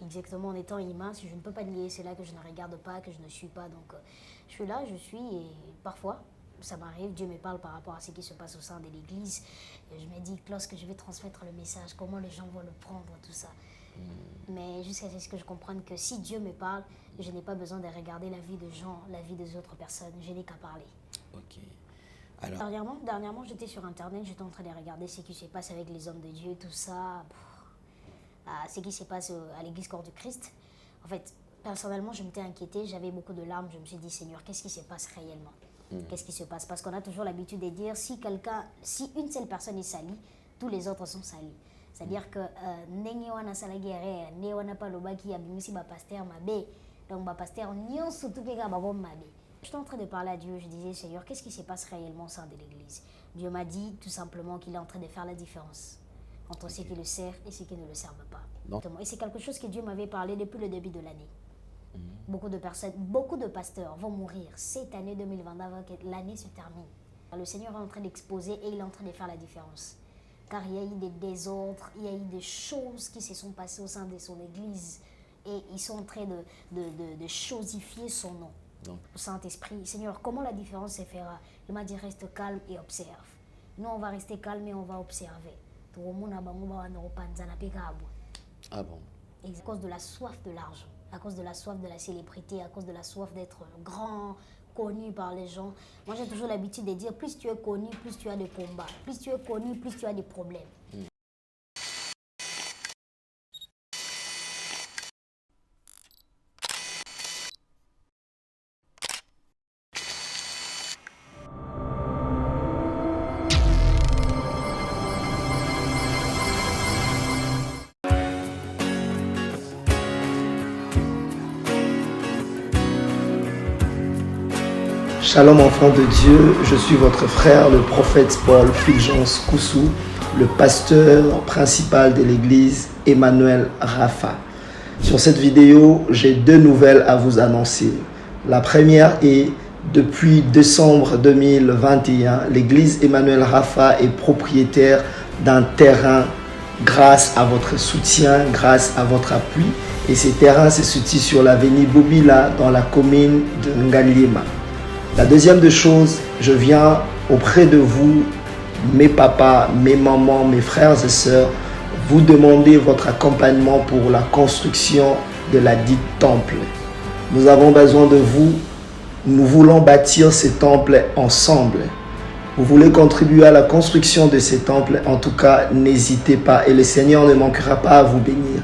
exactement. En étant immense, je ne peux pas nier. C'est là que je ne regarde pas, que je ne suis pas. Donc, je suis là, je suis, et parfois, ça m'arrive, Dieu me parle par rapport à ce qui se passe au sein de l'Église. Et je me dis que lorsque je vais transmettre le message, comment les gens vont le prendre, tout ça. Mais jusqu'à ce que je comprenne que si Dieu me parle, je n'ai pas besoin de regarder la vie des gens, la vie des autres personnes. Je n'ai qu'à parler. Ok. Alors... Dernièrement, j'étais sur Internet, j'étais en train de regarder ce qui se passe avec les hommes de Dieu, tout ça. Ce qui se passe à l'église Corps du Christ. En fait, personnellement, je m'étais inquiétée, j'avais beaucoup de larmes. Je me suis dit, Seigneur, qu'est-ce qui se passe réellement? Qu'est-ce qui se passe? Parce qu'on a toujours l'habitude de dire, si une seule personne est salie, tous les autres sont salis. C'est-à-dire que Nengewana Salagere, Newana Palobaki, Abimisi, Pasteur Mabé, donc Pasteur Nyon, surtout Pega Babom Mabé. J'étais en train de parler à Dieu, je disais, Seigneur, qu'est-ce qui se passe réellement au sein de l'église? Dieu m'a dit tout simplement qu'il est en train de faire la différence entre ceux qui le servent et ceux qui ne le servent pas. Non. Et c'est quelque chose que Dieu m'avait parlé depuis le début de l'année. Beaucoup de personnes, beaucoup de pasteurs vont mourir cette année 2020 avant que l'année se termine. Le Seigneur est en train d'exposer et il est en train de faire la différence. Car il y a eu des désordres, il y a eu des choses qui se sont passées au sein de son église et ils sont en train de chosifier son nom. Donc. Au Saint-Esprit, Seigneur, comment la différence se fera? Il m'a dit, reste calme et observe. Nous, on va rester calme et on va observer. Ah bon? Et à cause de la soif de l'argent, à cause de la soif de la célébrité, à cause de la soif d'être grand, connu par les gens. Moi, j'ai toujours l'habitude de dire, plus tu es connu, plus tu as des combats. Plus tu es connu, plus tu as des problèmes. Shalom enfants de Dieu, je suis votre frère, le prophète Paul Fulgence Koussou, le pasteur principal de l'église Emmanuel Rapha. Sur cette vidéo, j'ai deux nouvelles à vous annoncer. La première est, depuis décembre 2021, l'église Emmanuel Rapha est propriétaire d'un terrain grâce à votre soutien, grâce à votre appui. Et ces terrains se situent sur l'avenue Bobila dans la commune de Ngaliema. La deuxième des choses, je viens auprès de vous, mes papas, mes mamans, mes frères et sœurs, vous demander votre accompagnement pour la construction de la dite temple. Nous avons besoin de vous. Nous voulons bâtir ce temple ensemble. Vous voulez contribuer à la construction de ce temple, en tout cas, n'hésitez pas et le Seigneur ne manquera pas à vous bénir.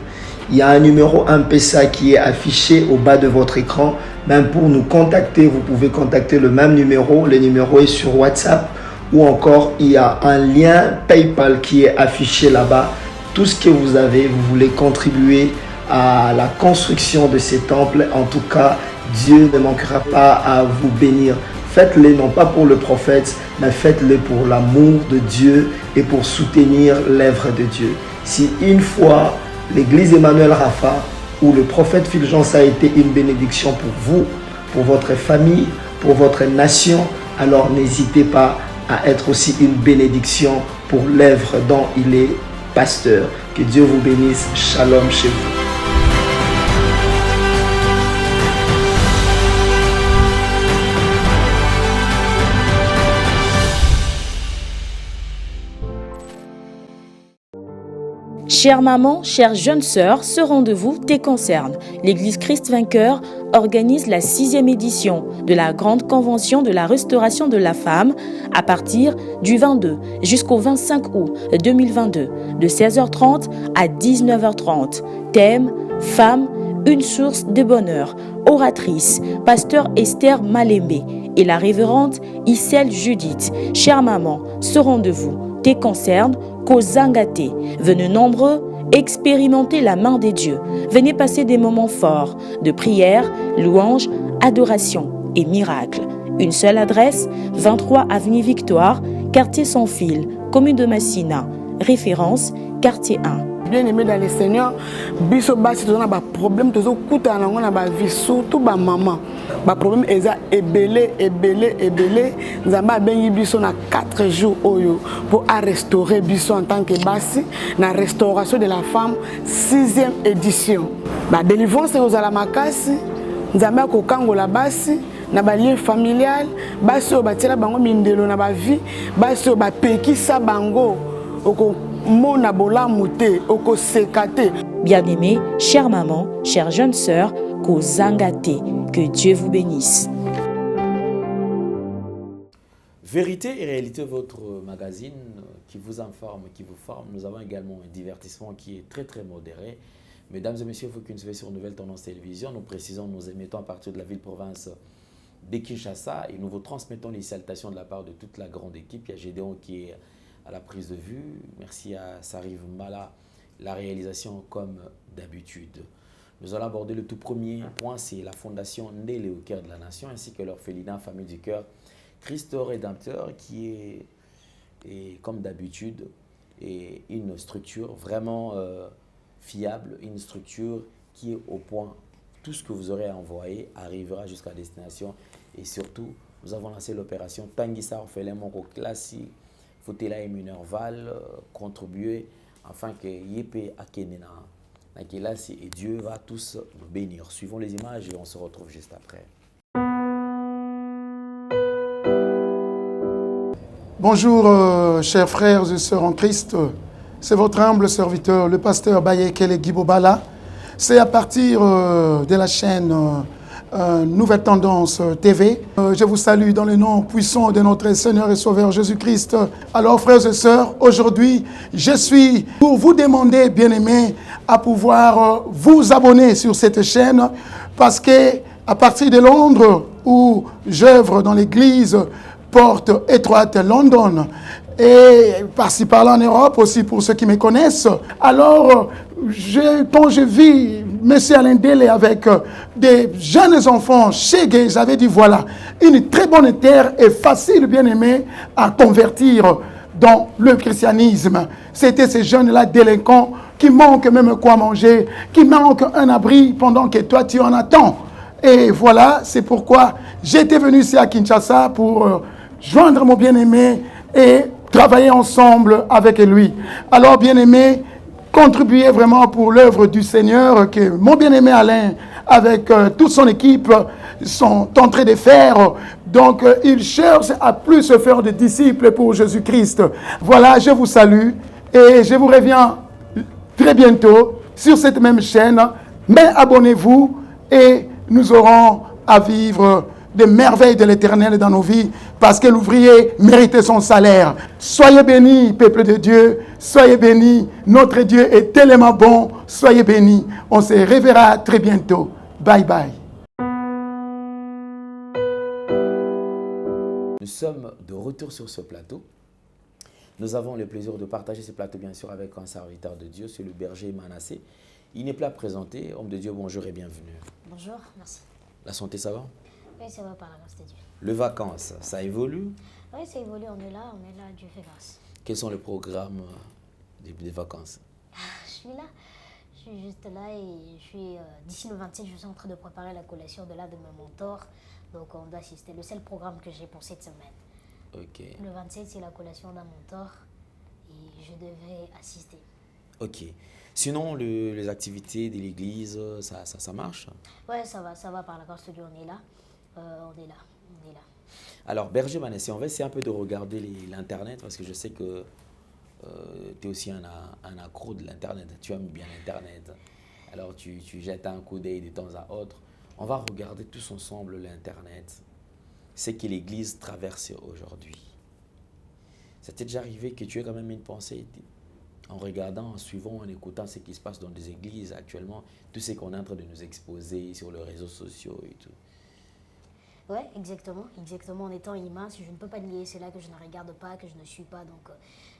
Il y a un numéro M-Pesa qui est affiché au bas de votre écran. Même pour nous contacter, vous pouvez contacter le même numéro. Le numéro est sur WhatsApp ou encore il y a un lien PayPal qui est affiché là-bas. Tout ce que vous avez, vous voulez contribuer à la construction de ces temples. En tout cas, Dieu ne manquera pas à vous bénir. Faites-le non pas pour le prophète, mais faites-le pour l'amour de Dieu et pour soutenir l'œuvre de Dieu. Si une fois l'église Emmanuel Rapha où le prophète Fulgence a été une bénédiction pour vous, pour votre famille, pour votre nation, alors n'hésitez pas à être aussi une bénédiction pour l'œuvre dont il est pasteur. Que Dieu vous bénisse. Shalom chez vous. Chère maman, chère jeune sœur, ce rendez-vous te concerne. L'Église Christ Vainqueur organise la 6e édition de la Grande Convention de la Restauration de la Femme à partir du 22 jusqu'au 25 août 2022, de 16h30 à 19h30. Thème « Femme, une source de bonheur ». Oratrice, pasteur Esther Malembe et la révérende Issel Judith. Chère maman, ce rendez-vous te concerne. Kozangate. Venez nombreux expérimenter la main des dieux. Venez passer des moments forts de prière, louange, adoration et miracle. Une seule adresse, 23 avenue Victoire, quartier Sans Fil, commune de Massina. Référence, quartier 1. Bien-aimé dans le Seigneur, biso basi tozana ba problème tozo kuta na ngona ba vie surtout ba maman. Ba problème eza ebele nzamba bengi biso na 4 jours oyo pour restaurer biso en tant que basi na restauration de la femme 6e édition. Ba délivrance ozala makasi, nzambe akokangola basi na ba lien familial, basi oyo batiela bango mindelo na ba vie, basi oyo bapekisa bango oko mona bolamu te, oko sekate. Bien-aimés, chère maman, chère jeune sœur, Kozangate, que Dieu vous bénisse. Vérité et réalité, votre magazine qui vous informe, qui vous forme. Nous avons également un divertissement qui est très très modéré. Mesdames et messieurs, vous qui nous suivez sur Nouvelle Tendance Télévision, nous précisons, nous émettons à partir de la ville-province de Kinshasa et nous vous transmettons les salutations de la part de toute la grande équipe. Il y a Gédéon qui est à la prise de vue. Merci à Sariv Mala, la réalisation comme d'habitude. Nous allons aborder le tout premier point, c'est la fondation Ndélé au cœur de la nation ainsi que l'orphelinat Famille du Cœur Christ Rédempteur qui est comme d'habitude une structure vraiment fiable, une structure qui est au point. Tout ce que vous aurez envoyé arrivera jusqu'à destination et surtout, nous avons lancé l'opération Tanguissa Orphelin Moko Klassi, Fotela et Minerval, contribuer afin que Yépe Akenena, Nakelasi et Dieu va tous nous bénir. Suivons les images et on se retrouve juste après. Bonjour, chers frères et sœurs en Christ. C'est votre humble serviteur, le pasteur Bayekele Guibobala. C'est à partir de la chaîne Nouvelle Tendance TV. Je vous salue dans le nom puissant de notre Seigneur et Sauveur Jésus-Christ. Alors, frères et sœurs, aujourd'hui, je suis pour vous demander, bien-aimés, à pouvoir vous abonner sur cette chaîne parce que à partir de Londres, où j'œuvre dans l'église Porte étroite London et par-ci par-là en Europe aussi pour ceux qui me connaissent. Alors, quand je vis M. Alain Délé avec des jeunes enfants chez Gay, j'avais dit voilà, une très bonne terre et facile, bien aimé, à convertir dans le christianisme. C'était ces jeunes-là délinquants qui manquent même quoi manger, qui manquent un abri pendant que toi tu en attends. Et voilà, c'est pourquoi j'étais venu ici à Kinshasa pour joindre mon bien-aimé et travailler ensemble avec lui. Alors, bien-aimé, contribuez vraiment pour l'œuvre du Seigneur que mon bien-aimé Alain, avec toute son équipe, sont en train de faire. Donc, il cherche à plus se faire de disciples pour Jésus-Christ. Voilà, je vous salue et je vous reviens très bientôt sur cette même chaîne. Mais abonnez-vous et nous aurons à vivre des merveilles de l'Éternel dans nos vies parce que l'ouvrier mérite son salaire. Soyez bénis, peuple de Dieu. Soyez bénis. Notre Dieu est tellement bon. Soyez bénis. On se reverra très bientôt. Bye bye. Nous sommes de retour sur ce plateau. Nous avons le plaisir de partager ce plateau, bien sûr, avec un serviteur de Dieu, c'est le berger Manassé. Il n'est plus à présenter. Homme de Dieu, bonjour et bienvenue. Bonjour, merci. La santé, ça va? Oui, ça va par la grâce de Dieu. Les vacances, ça évolue? Oui, ça évolue, on est là, Dieu fait grâce. Quels sont les programmes des vacances? Je suis là, je suis juste là et d'ici le 27, je suis en train de préparer la collation de l'un de mes mentors. Donc on doit assister, le seul programme que j'ai pour cette semaine. Ok. Le 27, c'est la collation d'un mentor et je devrais assister. Ok. Sinon, les activités de l'église, ça marche? Ouais, ça va par la grâce de Dieu, on est là. On est là. Alors, berger Manassé, on va essayer un peu de regarder l'Internet parce que je sais que tu es aussi un accro de l'Internet. Tu aimes bien l'Internet. Alors, tu jettes un coup d'œil de temps à autre. On va regarder tous ensemble l'Internet. Ce que l'Église traverse aujourd'hui. Ça t'est déjà arrivé que tu aies quand même une pensée en regardant, en suivant, en écoutant ce qui se passe dans des églises actuellement, tout ce qu'on est en train de nous exposer sur les réseaux sociaux et tout. Ouais, exactement. En étant humain, si je ne peux pas nier, c'est là que je ne regarde pas, que je ne suis pas. Donc,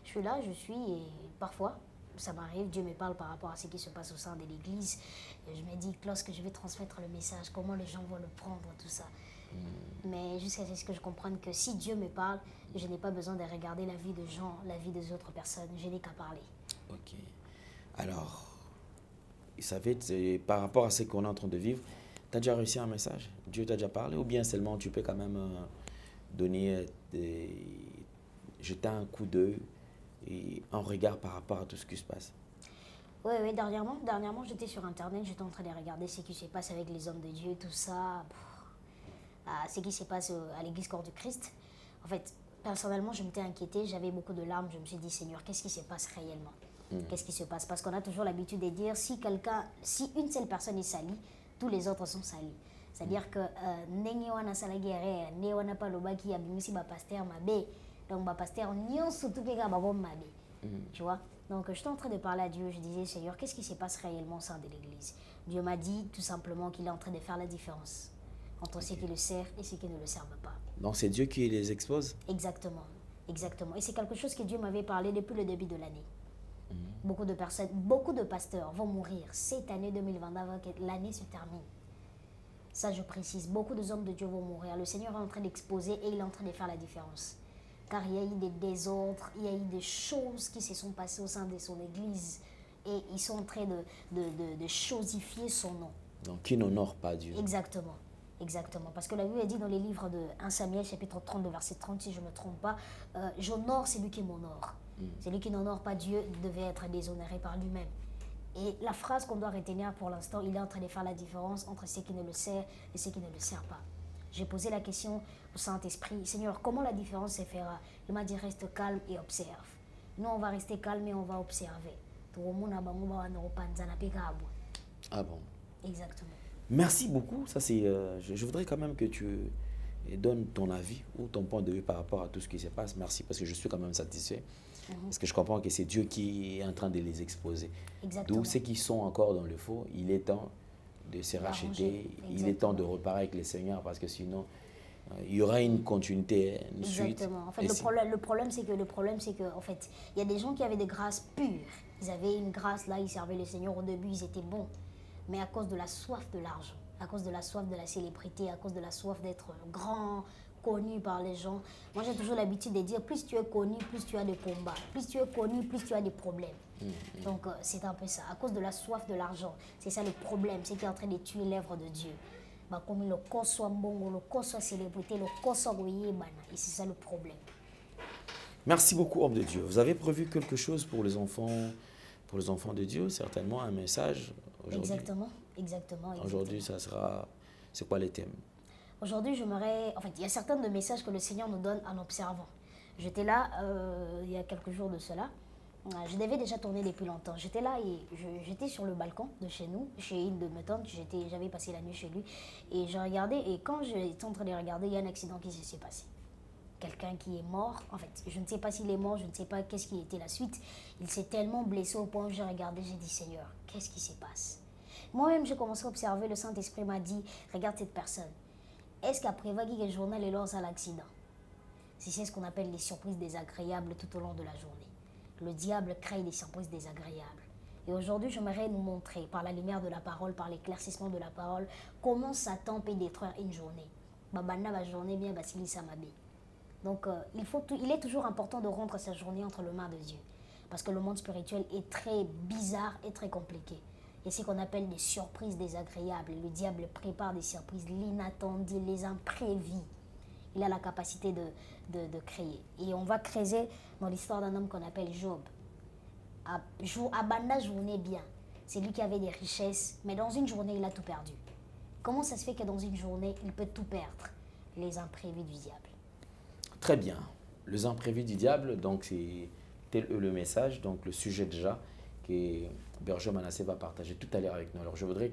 je suis là, et parfois, ça m'arrive, Dieu me parle par rapport à ce qui se passe au sein de l'Église. Et je me dis que lorsque je vais transmettre le message, comment les gens vont le prendre, tout ça. Mais jusqu'à ce que je comprenne que si Dieu me parle, je n'ai pas besoin de regarder la vie des gens, la vie des autres personnes. Je n'ai qu'à parler. Ok. Alors, par rapport à ce qu'on est en train de vivre, tu as déjà réussi un message? Dieu t'a déjà parlé? Ou bien seulement tu peux quand même jeter un coup d'œil et un regard par rapport à tout ce qui se passe? Oui, dernièrement j'étais sur Internet, j'étais en train de regarder ce qui se passe avec les hommes de Dieu, tout ça. Ce qui se passe à l'église Corps du Christ. En fait, personnellement, je m'étais inquiétée, j'avais beaucoup de larmes, je me suis dit, Seigneur, qu'est-ce qui se passe réellement? Qu'est-ce qui se passe? Parce qu'on a toujours l'habitude de dire, si une seule personne est salie, tous les autres sont salis. C'est-à-dire que Nengi wana sala guerre, ne wana pa lobaki abimisi ba pasteur mabe. Donc ba pasteur nyon surtout que ba bon mabe. Tu vois? Donc j'étais en train de parler à Dieu, je disais, Seigneur, qu'est-ce qui se passe réellement au sein de l'église? Dieu m'a dit tout simplement qu'il est en train de faire la différence entre ceux qui le servent et ceux qui ne le servent pas. Donc c'est Dieu qui les expose? Exactement, exactement. Et c'est quelque chose que Dieu m'avait parlé depuis le début de l'année. Beaucoup de personnes, beaucoup de pasteurs vont mourir cette année 2020 avant que l'année se termine. Ça, je précise, beaucoup de hommes de Dieu vont mourir. Le Seigneur est en train d'exposer et il est en train de faire la différence. Car il y a eu des désordres, il y a eu des choses qui se sont passées au sein de son église et ils sont en train de chosifier son nom. Donc qui n'honore pas Dieu. Exactement. Exactement, parce que la Bible est dit dans les livres de 1 Samuel, chapitre 32, verset 30, si je ne me trompe pas, j'honore celui qui m'honore. Celui qui n'honore pas Dieu devait être déshonoré par lui-même. Et la phrase qu'on doit retenir pour l'instant, il est en train de faire la différence entre ceux qui ne le servent et ceux qui ne le servent pas. J'ai posé la question au Saint-Esprit, Seigneur, comment la différence se fera? Il m'a dit, reste calme et observe. Nous, on va rester calme et on va observer. Ah bon? Exactement. Merci beaucoup. Ça, c'est, je voudrais quand même que tu donnes ton avis ou ton point de vue par rapport à tout ce qui se passe. Merci, parce que je suis quand même satisfait. Parce que je comprends que c'est Dieu qui est en train de les exposer. Exactement. D'où ceux qui sont encore dans le faux, il est temps de se racheter. Il est temps de reparer avec le Seigneur, parce que sinon, il y aura une continuité, une suite. Exactement. En fait, le problème, c'est que, en fait, il y a des gens qui avaient des grâces pures. Ils avaient une grâce là, ils servaient le Seigneur au début, ils étaient bons. Mais à cause de la soif de l'argent, à cause de la soif de la célébrité, à cause de la soif d'être grand, connu par les gens. Moi, j'ai toujours l'habitude de dire, plus tu es connu, plus tu as des combats. Plus tu es connu, plus tu as des problèmes. Donc, c'est un peu ça. À cause de la soif de l'argent, c'est ça le problème. C'est qui est en train de tuer l'œuvre de Dieu. Comme le corps soit bon, le corps soit célébrité, le corps soit royé, et c'est ça le problème. Merci beaucoup, homme de Dieu. Vous avez prévu quelque chose pour les enfants de Dieu, certainement un message aujourd'hui. Exactement. Aujourd'hui, ça sera... C'est quoi les thèmes? Aujourd'hui, en fait, il y a certains de messages que le Seigneur nous donne en observant. J'étais là il y a quelques jours de cela. Je devais déjà tourner depuis longtemps. J'étais là et j'étais sur le balcon de chez nous, chez une de mes tantes. J'avais passé la nuit chez lui et je regardais. Et quand j'étais en train de regarder, il y a un accident qui s'est passé. Quelqu'un qui est mort. En fait, je ne sais pas s'il est mort, je ne sais pas qu'est-ce qui était la suite. Il s'est tellement blessé au point où j'ai regardé, j'ai dit, Seigneur, qu'est-ce qui se passe? Moi-même, j'ai commencé à observer. Le Saint-Esprit m'a dit, regarde cette personne. Est-ce qu'après le journal est lors à l'accident? C'est ce qu'on appelle les surprises désagréables tout au long de la journée. Le diable crée des surprises désagréables. Et aujourd'hui, j'aimerais nous montrer, par la lumière de la parole, par l'éclaircissement de la parole, comment Satan peut détruire une journée. Donc, il est toujours important de rendre sa journée entre les mains de Dieu. Parce que le monde spirituel est très bizarre et très compliqué. Et c'est ce qu'on appelle des surprises désagréables. Le diable prépare des surprises, l'inattendu, les imprévus. Il a la capacité de créer. Et on va creuser dans l'histoire d'un homme qu'on appelle Job. Abanda journée bien. C'est lui qui avait des richesses, mais dans une journée, il a tout perdu. Comment ça se fait que dans une journée, il peut tout perdre? Les imprévus du diable. Très bien. Les imprévus du diable, donc c'est tel le message, donc le sujet déjà que Berger Manasseh va partager tout à l'heure avec nous. Alors je voudrais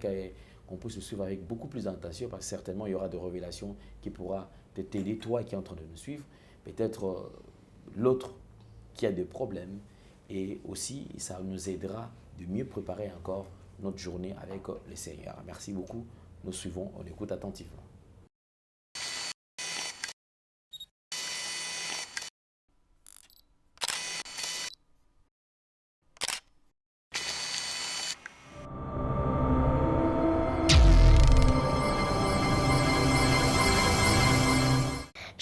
qu'on puisse le suivre avec beaucoup plus d'attention, parce que certainement il y aura des révélations qui pourra t'aider, toi qui es en train de nous suivre, peut-être l'autre qui a des problèmes, et aussi ça nous aidera de mieux préparer encore notre journée avec le Seigneur. Merci beaucoup, nous suivons, on écoute attentivement.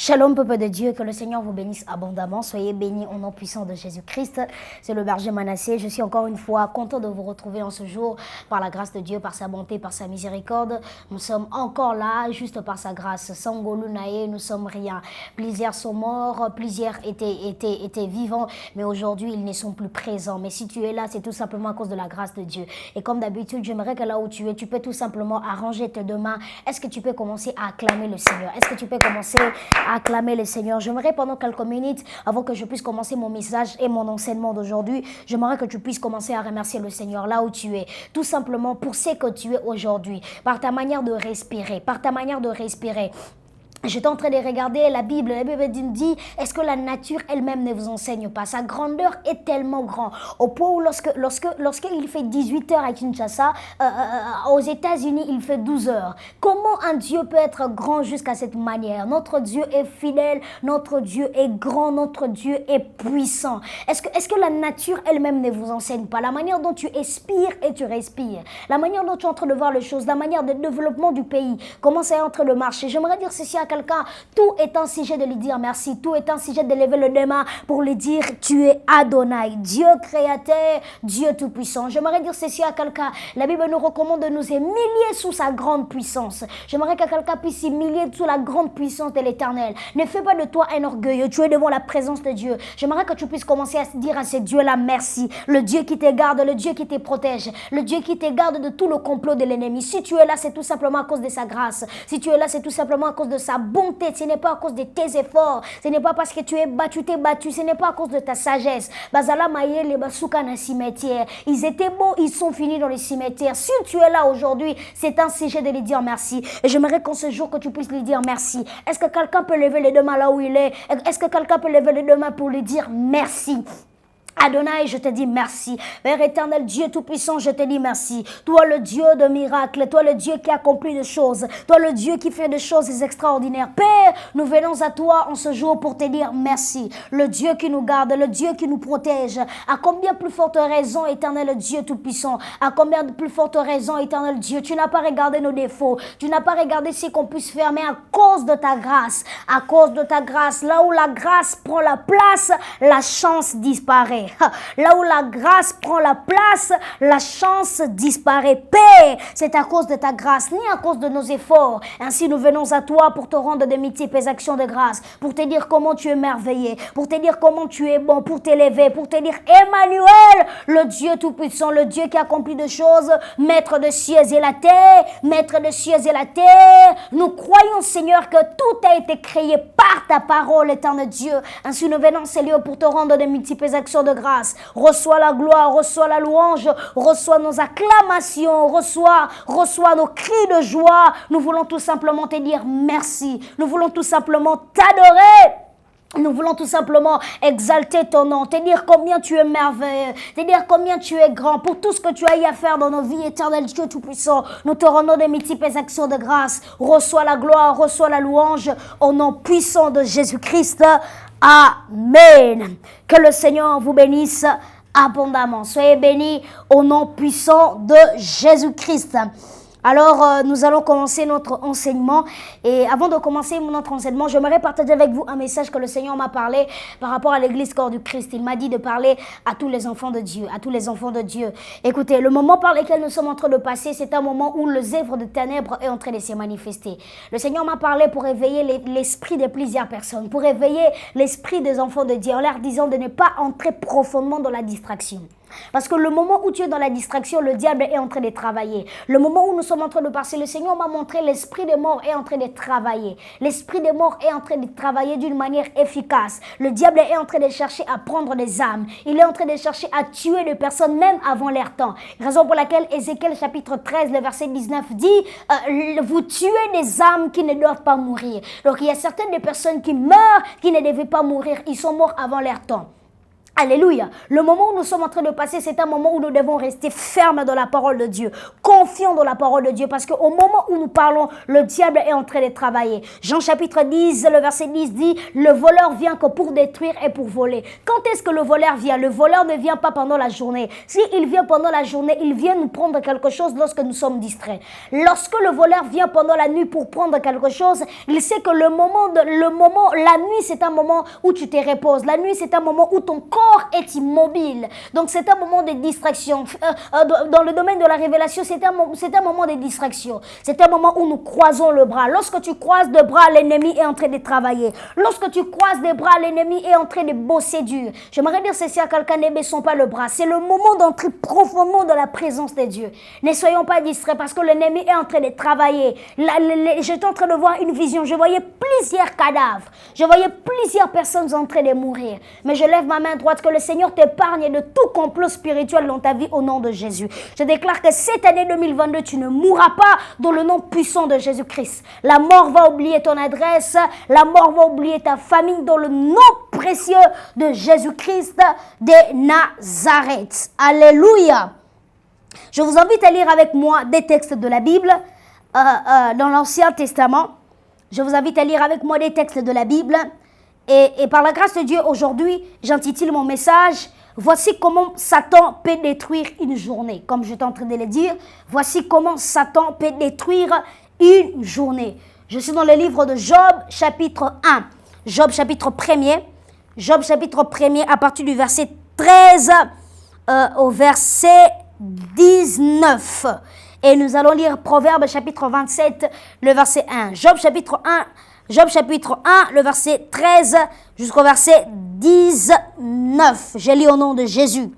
Shalom, peuple de Dieu, que le Seigneur vous bénisse abondamment. Soyez bénis au nom puissant de Jésus-Christ. C'est le berger Manassé. Je suis encore une fois content de vous retrouver en ce jour par la grâce de Dieu, par sa bonté, par sa miséricorde. Nous sommes encore là, juste par sa grâce. Sans Golunae, nous sommes rien. Plusieurs sont morts, plusieurs étaient vivants, mais aujourd'hui, ils ne sont plus présents. Mais si tu es là, c'est tout simplement à cause de la grâce de Dieu. Et comme d'habitude, j'aimerais que là où tu es, tu peux tout simplement arranger tes deux mains. Est-ce que tu peux commencer à acclamer le Seigneur? Est-ce que tu peux commencer à acclamer le Seigneur? J'aimerais pendant quelques minutes, avant que je puisse commencer mon message et mon enseignement d'aujourd'hui, j'aimerais que tu puisses commencer à remercier le Seigneur là où tu es. Tout simplement pour ce que tu es aujourd'hui, par ta manière de respirer, par ta manière de respirer. J'étais en train de regarder la Bible me dit, est-ce que la nature elle-même ne vous enseigne pas? Sa grandeur est tellement grande, au point où lorsqu'il fait 18 heures à Kinshasa, aux États-Unis, il fait 12 heures. Comment un Dieu peut être grand jusqu'à cette manière? Notre Dieu est fidèle, notre Dieu est grand, notre Dieu est puissant. Est-ce que la nature elle-même ne vous enseigne pas? La manière dont tu expires et tu respires, la manière dont tu es en train de voir les choses, la manière de développement du pays, comment ça est en train de marcher. J'aimerais dire ceci à quelqu'un, tout est un sujet de lui dire merci, tout est un sujet de lever le deux mains pour lui dire tu es Adonai, Dieu créateur, Dieu tout-puissant. J'aimerais dire ceci à quelqu'un, la Bible nous recommande de nous humilier sous sa grande puissance. J'aimerais que quelqu'un puisse s'humilier sous la grande puissance de l'Éternel. Ne fais pas de toi un orgueilleux, tu es devant la présence de Dieu. J'aimerais que tu puisses commencer à dire à ce Dieu-là merci, le Dieu qui te garde, le Dieu qui te protège, le Dieu qui te garde de tout le complot de l'ennemi. Si tu es là, c'est tout simplement à cause de sa grâce. Si tu es là, c'est tout simplement à cause de sa bonté, ce n'est pas à cause de tes efforts, ce n'est pas parce que tu es battu, ce n'est pas à cause de ta sagesse. Bazala Maye, les Basuka na cimetière, ils étaient beaux, ils sont finis dans les cimetières. Si tu es là aujourd'hui, c'est un sujet de lui dire merci. Et j'aimerais qu'en ce jour que tu puisses lui dire merci. Est-ce que quelqu'un peut lever les deux mains là où il est? Est-ce que quelqu'un peut lever les deux mains pour lui dire merci? Adonai, je te dis merci. Père éternel, Dieu tout-puissant, je te dis merci. Toi le Dieu de miracles, toi le Dieu qui accomplit des choses, toi le Dieu qui fait des choses extraordinaires. Père, nous venons à toi en ce jour pour te dire merci. Le Dieu qui nous garde, le Dieu qui nous protège. À combien plus forte raison, éternel Dieu tout-puissant, à combien de plus forte raison, éternel Dieu, tu n'as pas regardé nos défauts, tu n'as pas regardé ce qu'on puisse faire, mais à cause de ta grâce, là où la grâce prend la place, la chance disparaît. Là où la grâce prend la place, la chance disparaît. Père, c'est à cause de ta grâce, ni à cause de nos efforts. Ainsi, nous venons à toi pour te rendre de multiples actions de grâce, pour te dire comment tu es merveilleux, pour te dire comment tu es bon, pour t'élever, pour te dire Emmanuel, le Dieu tout-puissant, le Dieu qui accomplit des choses, maître des cieux et la terre, maître des cieux et la terre. Nous croyons, Seigneur, que tout a été créé par ta parole, éternel Dieu. Ainsi, nous venons, Seigneur, pour te rendre de multiples actions de grâce. Reçois la gloire, reçois la louange, reçois nos acclamations, reçois nos cris de joie. Nous voulons tout simplement te dire merci. Nous voulons tout simplement t'adorer. Nous voulons tout simplement exalter ton nom, te dire combien tu es merveilleux, te dire combien tu es grand pour tout ce que tu as eu à faire dans nos vies éternelles, Dieu Tout-Puissant. Nous te rendons des multiples actions de grâce. Reçois la gloire, reçois la louange au nom puissant de Jésus-Christ. Amen. Que le Seigneur vous bénisse abondamment. Soyez bénis au nom puissant de Jésus-Christ. Alors, nous allons commencer notre enseignement. Et avant de commencer notre enseignement, j'aimerais partager avec vous un message que le Seigneur m'a parlé par rapport à l'église corps du Christ. Il m'a dit de parler à tous les enfants de Dieu, à tous les enfants de Dieu. Écoutez, le moment par lequel nous sommes en train de passer, c'est un moment où les œuvres de ténèbres est en train de se manifester. Le Seigneur m'a parlé pour éveiller l'esprit de plusieurs personnes, pour éveiller l'esprit des enfants de Dieu, en leur disant de ne pas entrer profondément dans la distraction. Parce que le moment où tu es dans la distraction, le diable est en train de travailler. Le moment où nous sommes en train de passer, le Seigneur m'a montré l'esprit des morts est en train de travailler. L'esprit des morts est en train de travailler d'une manière efficace. Le diable est en train de chercher à prendre des âmes. Il est en train de chercher à tuer des personnes même avant leur temps. Raison pour laquelle Ézéchiel chapitre 13, le verset 19 dit vous tuez des âmes qui ne doivent pas mourir. Donc il y a certaines des personnes qui meurent, qui ne devaient pas mourir. Ils sont morts avant leur temps. Alléluia. Le moment où nous sommes en train de passer, c'est un moment où nous devons rester fermes dans la parole de Dieu, confiants dans la parole de Dieu, parce qu'au moment où nous parlons, le diable est en train de travailler. Jean chapitre 10, le verset 10 dit, le voleur vient que pour détruire et pour voler. Quand est-ce que le voleur vient? Le voleur ne vient pas pendant la journée. S'il vient pendant la journée, il vient nous prendre quelque chose lorsque nous sommes distraits. Lorsque le voleur vient pendant la nuit pour prendre quelque chose, il sait que la nuit c'est un moment où tu te reposes. La nuit c'est un moment où ton corps est immobile. Donc c'est un moment de distraction. Dans le domaine de la révélation, c'est un moment de distraction. C'est un moment où nous croisons le bras. Lorsque tu croises le bras, l'ennemi est en train de travailler. Lorsque tu croises les bras, l'ennemi est en train de bosser dur. J'aimerais dire ceci à quelqu'un, ne baissons pas le bras. C'est le moment d'entrer profondément dans la présence de Dieu. Ne soyons pas distraits parce que l'ennemi est en train de travailler. J'étais en train de voir une vision. Je voyais plusieurs cadavres. Je voyais plusieurs personnes en train de mourir. Mais je lève ma main droite, que le Seigneur t'épargne de tout complot spirituel dans ta vie au nom de Jésus. Je déclare que cette année 2022, tu ne mourras pas dans le nom puissant de Jésus-Christ. La mort va oublier ton adresse, la mort va oublier ta famille dans le nom précieux de Jésus-Christ de Nazareth. Alléluia. Je vous invite à lire avec moi des textes de la Bible dans l'Ancien Testament. Je vous invite à lire avec moi des textes de la Bible. Et par la grâce de Dieu, aujourd'hui, j'intitule mon message « Voici comment Satan peut détruire une journée ». Comme je suis en train de le dire, voici comment Satan peut détruire une journée. Je suis dans le livre de Job, chapitre 1. Job, chapitre 1er. Job, chapitre 1er, à partir du verset 13 au verset 19. Et nous allons lire Proverbe, chapitre 27, le verset 1. Job, chapitre 1, le verset 13 jusqu'au verset 19. Je lis au nom de Jésus.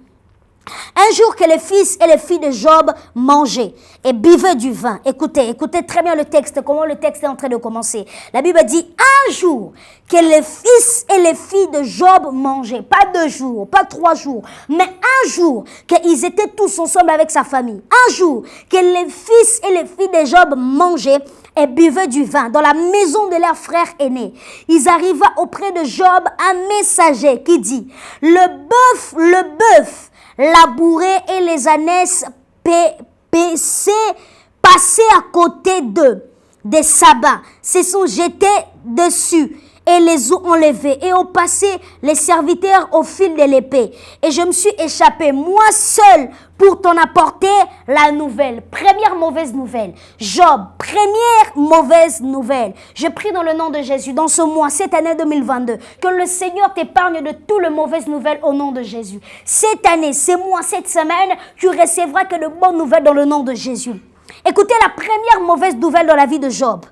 Un jour que les fils et les filles de Job mangeaient et buvaient du vin. Écoutez très bien le texte, comment le texte est en train de commencer. La Bible dit un jour que les fils et les filles de Job mangeaient. Pas 2 jours, pas 3 jours, mais un jour qu'ils étaient tous ensemble avec sa famille. Un jour que les fils et les filles de Job mangeaient et buvaient du vin dans la maison de leur frère aîné. Ils arriva auprès de Job un messager qui dit, le bœuf, labouré et les ânesses passés à côté d'eux, des sabbats, se sont jetés dessus et les ont enlevés et ont passé les serviteurs au fil de l'épée. Et je me suis échappé, moi seul, pour t'en apporter la nouvelle. Première mauvaise nouvelle. Job, première mauvaise nouvelle. Je prie dans le nom de Jésus, dans ce mois, cette année 2022, que le Seigneur t'épargne de toutes les mauvaises nouvelles au nom de Jésus. Cette année, ces mois, cette semaine, tu recevras que de bonnes nouvelles dans le nom de Jésus. Écoutez la première mauvaise nouvelle dans la vie de Job.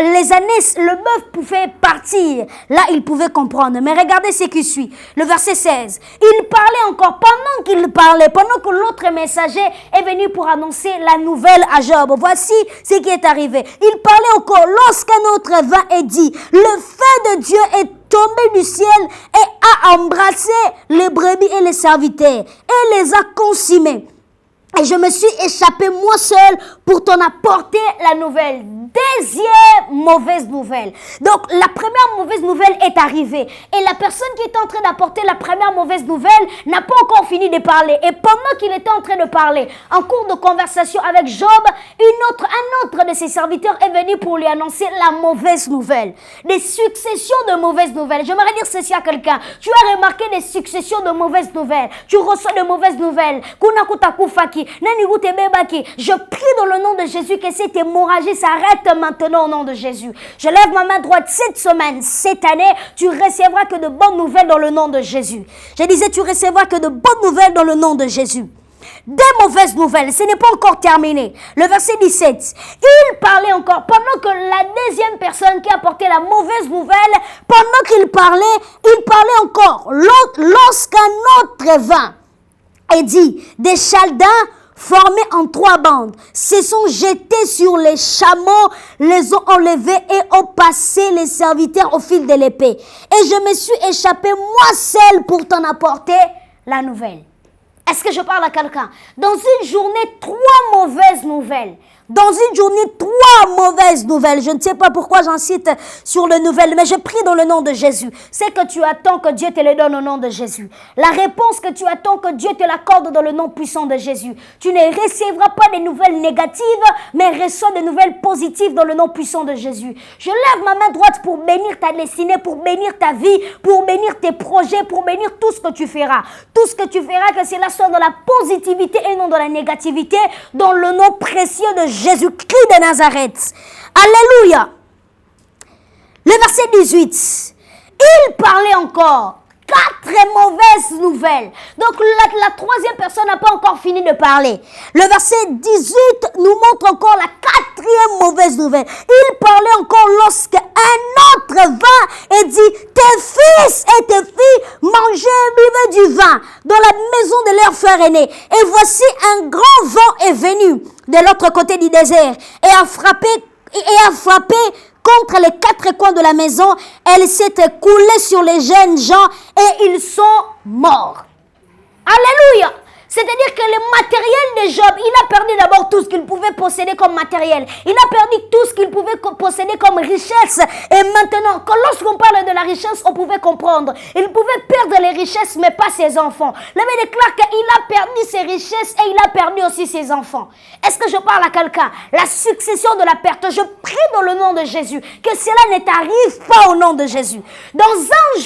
Les années, le bœuf pouvait partir. Là, il pouvait comprendre. Mais regardez ce qui suit. Le verset 16. Il parlait encore. Pendant qu'il parlait, pendant que l'autre messager est venu pour annoncer la nouvelle à Job. Voici ce qui est arrivé. Il parlait encore lorsqu'un autre vint et dit, le feu de Dieu est tombé du ciel et a embrassé les brebis et les serviteurs et les a consumés. Et je me suis échappé moi seul pour t'en apporter la nouvelle. Deuxième mauvaise nouvelle. Donc la première mauvaise nouvelle est arrivée. Et la personne qui est en train d'apporter la première mauvaise nouvelle n'a pas encore fini de parler. Et pendant qu'il était en train de parler, en cours de conversation avec Job, un autre de ses serviteurs est venu pour lui annoncer la mauvaise nouvelle. Des successions de mauvaises nouvelles. J'aimerais dire ceci à quelqu'un. Tu as remarqué des successions de mauvaises nouvelles. Tu reçois de mauvaises nouvelles. Je prie dans le nom de Jésus que cette hémorragie s'arrête maintenant au nom de Jésus. Je lève ma main droite cette semaine, cette année, tu recevras que de bonnes nouvelles dans le nom de Jésus. Je disais, tu recevras que de bonnes nouvelles dans le nom de Jésus. Des mauvaises nouvelles, ce n'est pas encore terminé. Le verset 17, il parlait encore, pendant que la deuxième personne qui apportait la mauvaise nouvelle, pendant qu'il parlait encore. Lorsqu'un autre vint et dit, des Chaldéens formés en 3 bandes se sont jetés sur les chameaux, les ont enlevés et ont passé les serviteurs au fil de l'épée. Et je me suis échappé moi seul pour t'en apporter la nouvelle. Est-ce que je parle à quelqu'un? Dans une journée, 3 mauvaises nouvelles. Dans une journée, 3 mauvaises nouvelles. Je ne sais pas pourquoi j'incite sur les nouvelles, mais je prie dans le nom de Jésus. C'est que tu attends que Dieu te le donne au nom de Jésus. La réponse que tu attends que Dieu te l'accorde dans le nom puissant de Jésus. Tu ne recevras pas des nouvelles négatives, mais reçois des nouvelles positives dans le nom puissant de Jésus. Je lève ma main droite pour bénir ta destinée, pour bénir ta vie, pour bénir tes projets, pour bénir tout ce que tu feras. Tout ce que tu feras, que cela soit dans la positivité et non dans la négativité, dans le nom précieux de Jésus-Christ de Nazareth. Alléluia. Le verset 18. Il parlait encore. 4 mauvaises nouvelles. Donc la troisième personne n'a pas encore fini de parler. Le verset 18 nous montre encore la 4e mauvaise nouvelle. Il parlait encore lorsque un autre vint et dit, tes fils et tes filles mangeaient et buvaient du vin dans la maison de leur frère aîné. Et voici un grand vent est venu de l'autre côté du désert et a frappé contre les 4 coins de la maison. Elle s'est écoulée sur les jeunes gens et ils sont morts. Alléluia. C'est-à-dire que le matériel de Job, il a perdu d'abord tout ce qu'il pouvait posséder comme matériel. Il a perdu tout ce qu'il pouvait posséder comme richesse. Et maintenant, lorsqu'on parle de la richesse, on pouvait comprendre. Il pouvait perdre les richesses, mais pas ses enfants. La Bible déclare qu'il a perdu ses richesses et il a perdu aussi ses enfants. Est-ce que je parle à quelqu'un? La succession de la perte, je prie dans le nom de Jésus que cela ne t'arrive pas au nom de Jésus. Dans un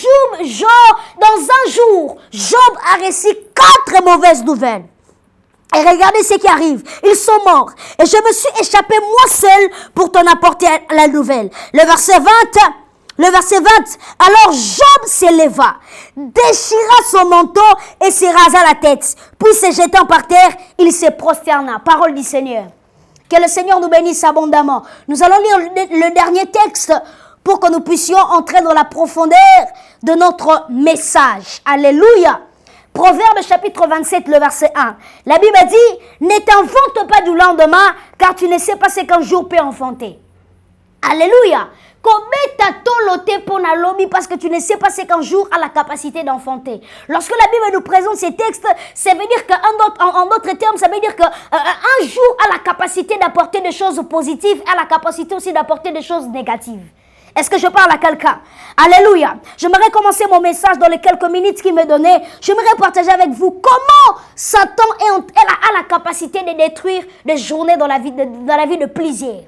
jour, Job a reçu 4 mauvaises nouvelles. Et regardez ce qui arrive. Ils sont morts. Et je me suis échappé moi seul pour t'en apporter la nouvelle. Le verset 20. Alors Job s'éleva, déchira son manteau et se rasa la tête. Puis se jetant par terre, il se prosterna. Parole du Seigneur. Que le Seigneur nous bénisse abondamment. Nous allons lire le dernier texte pour que nous puissions entrer dans la profondeur de notre message. Alléluia. Proverbe chapitre 27, le verset 1. La Bible dit, ne t'invente pas du lendemain, car tu ne sais pas ce qu'un jour peut enfanter. Alléluia. Parce que tu ne sais pas ce qu'un jour a la capacité d'enfanter. Lorsque la Bible nous présente ces textes, ça veut dire qu'en d'autres termes, ça veut dire qu'un jour a la capacité d'apporter des choses positives, a la capacité aussi d'apporter des choses négatives. Est-ce que je parle à quelqu'un? Alléluia. J'aimerais commencer mon message dans les quelques minutes qu'il me donnait. J'aimerais partager avec vous comment Satan a la capacité de détruire des journées dans la vie de plusieurs.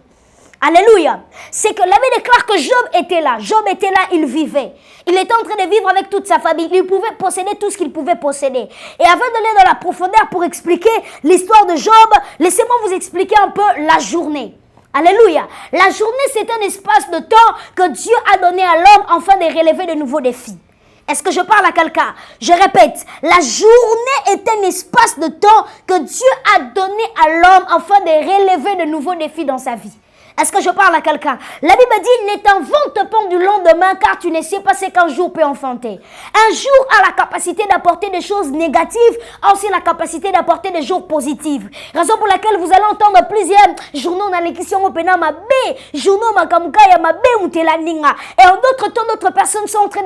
Alléluia. C'est que la Bible déclare que Job était là. Job était là, il vivait. Il était en train de vivre avec toute sa famille. Il pouvait posséder tout ce qu'il pouvait posséder. Et avant d'aller dans la profondeur pour expliquer l'histoire de Job, laissez-moi vous expliquer un peu la journée. Alléluia. La journée, c'est un espace de temps que Dieu a donné à l'homme afin de relever de nouveaux défis. Est-ce que je parle à quelqu'un? Je répète, la journée est un espace de temps que Dieu a donné à l'homme afin de relever de nouveaux défis dans sa vie. Est-ce que je parle à quelqu'un? La Bible dit, ne t'invente pas du lendemain, car tu ne sais pas ce qu'un jour peut enfanter. Un jour a la capacité d'apporter des choses négatives, a aussi la capacité d'apporter des jours positives. Raison pour laquelle vous allez entendre plusieurs journaux dans l'élection au Pénama B, journaux Makamukaya ma B ou Telaninga. Et en d'autres temps, d'autres personnes sont en train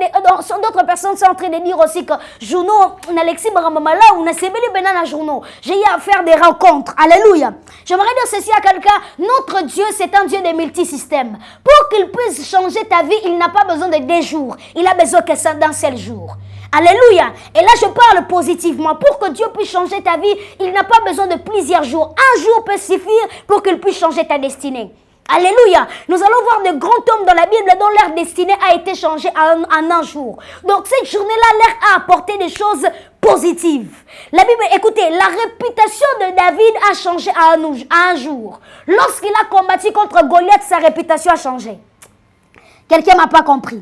de dire aussi que journaux on Alexis Baramamala ou Nasebeli Benana journaux. J'ai eu à faire des rencontres. Alléluia. J'aimerais dire ceci à quelqu'un. Notre Dieu, c'est un Dieu de multisystèmes. Pour qu'il puisse changer ta vie, il n'a pas besoin de 2 jours. Il a besoin que ça d'un seul jour. Alléluia. Et là, je parle positivement. Pour que Dieu puisse changer ta vie, il n'a pas besoin de plusieurs jours. Un jour peut suffire pour qu'il puisse changer ta destinée. Alléluia. Nous allons voir de grands hommes dans la Bible dont leur destinée a été changée en un jour. Donc cette journée-là leur a apporté des choses positives. La Bible, écoutez, la réputation de David a changé à un jour. Lorsqu'il a combattu contre Goliath, sa réputation a changé. Quelqu'un m'a pas compris.